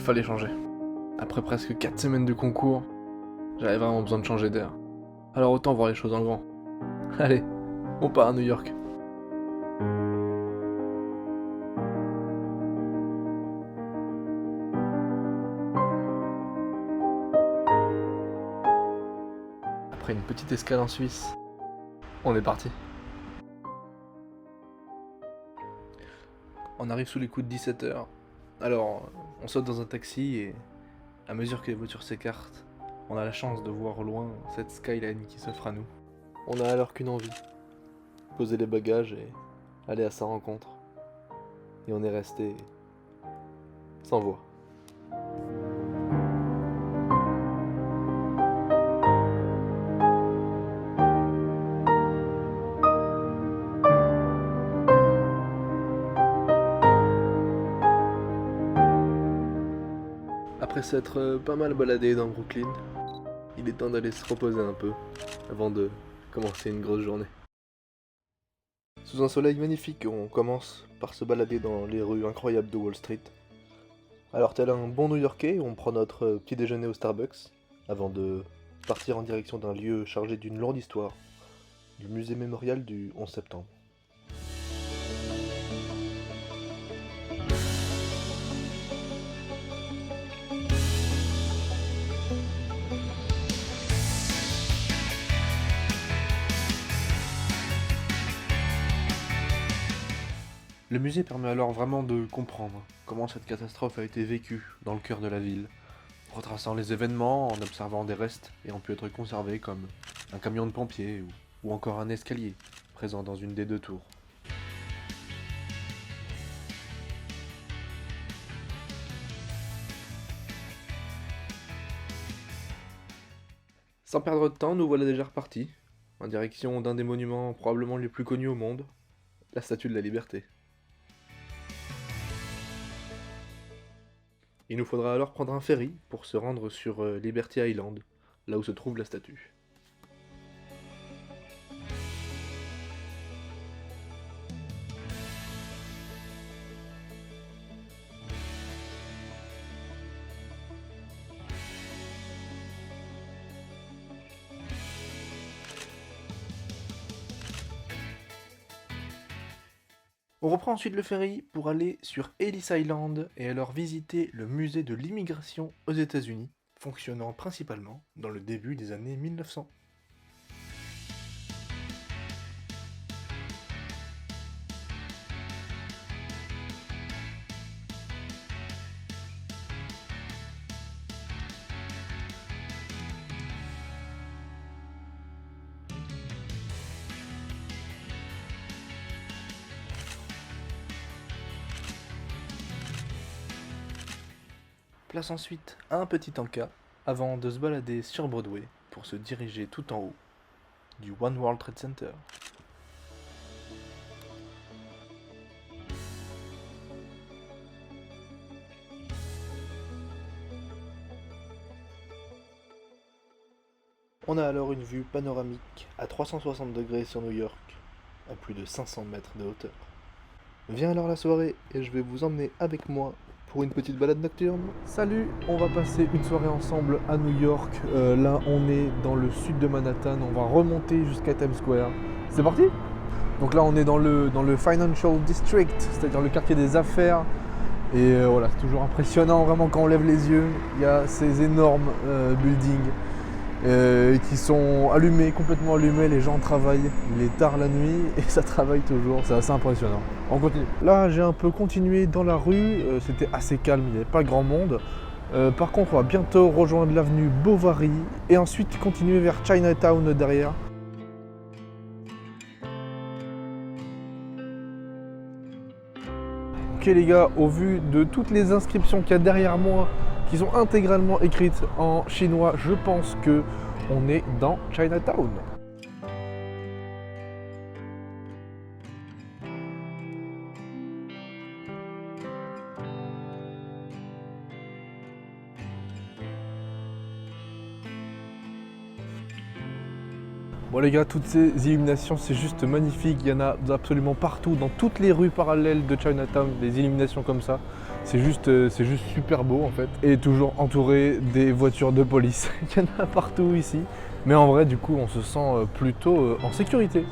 fallait changer. Après presque 4 semaines de concours, j'avais vraiment besoin de changer d'air. Alors autant voir les choses en grand. Allez, on part à New York. Après une petite escale en Suisse, on est parti. On arrive sous les coups de 17h. Alors, on saute dans un taxi et à mesure que les voitures s'écartent, on a la chance de voir au loin cette skyline qui s'offre à nous. On a alors qu'une envie, poser les bagages et aller à sa rencontre. Et on est resté sans voix. Après s'être pas mal baladé dans Brooklyn, il est temps d'aller se reposer un peu avant de commencer une grosse journée. Sous un soleil magnifique, on commence par se balader dans les rues incroyables de Wall Street. Alors tel un bon New-Yorkais, on prend notre petit déjeuner au Starbucks avant de partir en direction d'un lieu chargé d'une lourde histoire, le musée mémorial du 11 septembre. Le musée permet alors vraiment de comprendre comment cette catastrophe a été vécue dans le cœur de la ville, retraçant les événements en observant des restes ayant pu être conservés comme un camion de pompiers ou encore un escalier présent dans une des deux tours. Sans perdre de temps, nous voilà déjà repartis, en direction d'un des monuments probablement les plus connus au monde, la Statue de la Liberté. Il nous faudra alors prendre un ferry pour se rendre sur Liberty Island, là où se trouve la statue. On reprend ensuite le ferry pour aller sur Ellis Island et alors visiter le musée de l'immigration aux États-Unis, fonctionnant principalement dans le début des années 1900. Place ensuite un petit encas avant de se balader sur Broadway pour se diriger tout en haut du One World Trade Center. On a alors une vue panoramique à 360 degrés sur New York, à plus de 500 mètres de hauteur. Vient alors la soirée et je vais vous emmener avec moi pour une petite balade nocturne. Salut, on va passer une soirée ensemble à New York. Là, on est dans le sud de Manhattan. On va remonter jusqu'à Times Square. C'est parti? Donc là, on est dans le Financial District, c'est-à-dire le quartier des affaires. Et voilà, c'est toujours impressionnant, vraiment, quand on lève les yeux. Il y a ces énormes buildings qui sont allumés, complètement allumés. Les gens travaillent. Il est tard la nuit et ça travaille toujours. C'est assez impressionnant. On continue. Là, j'ai un peu continué dans la rue. C'était assez calme, il n'y avait pas grand monde. Par contre, on va bientôt rejoindre l'avenue Bovary et ensuite continuer vers Chinatown derrière. Ok les gars, au vu de toutes les inscriptions qu'il y a derrière moi, qui sont intégralement écrites en chinois, je pense que on est dans Chinatown. Bon les gars, toutes ces illuminations, c'est juste magnifique. Il y en a absolument partout, dans toutes les rues parallèles de Chinatown, des illuminations comme ça. C'est juste super beau en fait. Et toujours entouré des voitures de police. Il y en a partout ici. Mais en vrai, du coup, on se sent plutôt en sécurité.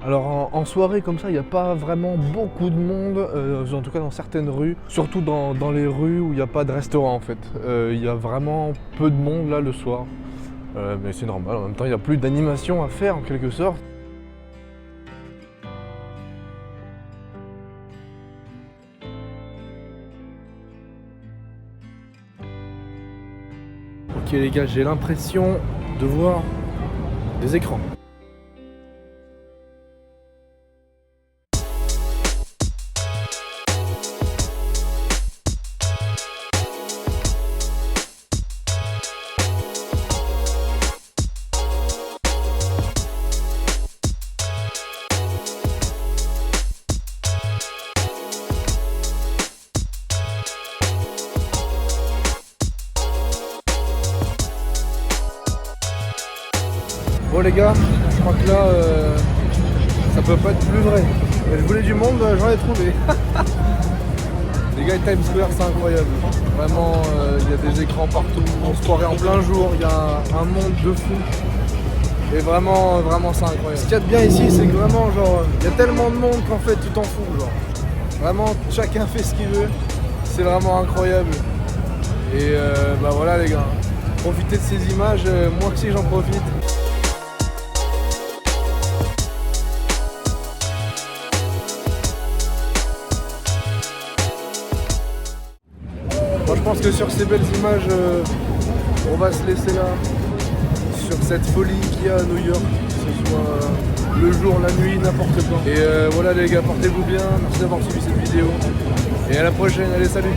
Alors en soirée comme ça, il n'y a pas vraiment beaucoup de monde, en tout cas dans certaines rues, surtout dans les rues où il n'y a pas de restaurant en fait. Il y a vraiment peu de monde là le soir, mais c'est normal, en même temps il n'y a plus d'animation à faire en quelque sorte. Ok les gars, j'ai l'impression de voir des écrans. Bon les gars, je crois que là, ça peut pas être plus vrai. Je voulais du monde, j'en ai trouvé. Les gars, Times Square, c'est incroyable. Vraiment, il y a des écrans partout. On se croirait en plein jour, il y a un monde de fou. Et vraiment, c'est incroyable. Ce qu'il y a de bien ici, c'est que vraiment, genre, il y a tellement de monde qu'en fait, tu t'en fous, genre. Vraiment, chacun fait ce qu'il veut. C'est vraiment incroyable. Et bah voilà les gars, profitez de ces images, moi aussi j'en profite. Moi je pense que sur ces belles images, on va se laisser là, sur cette folie qu'il y a à New York, que ce soit le jour, la nuit, n'importe quand. Et voilà les gars, portez-vous bien, merci d'avoir suivi cette vidéo. Et à la prochaine, allez salut!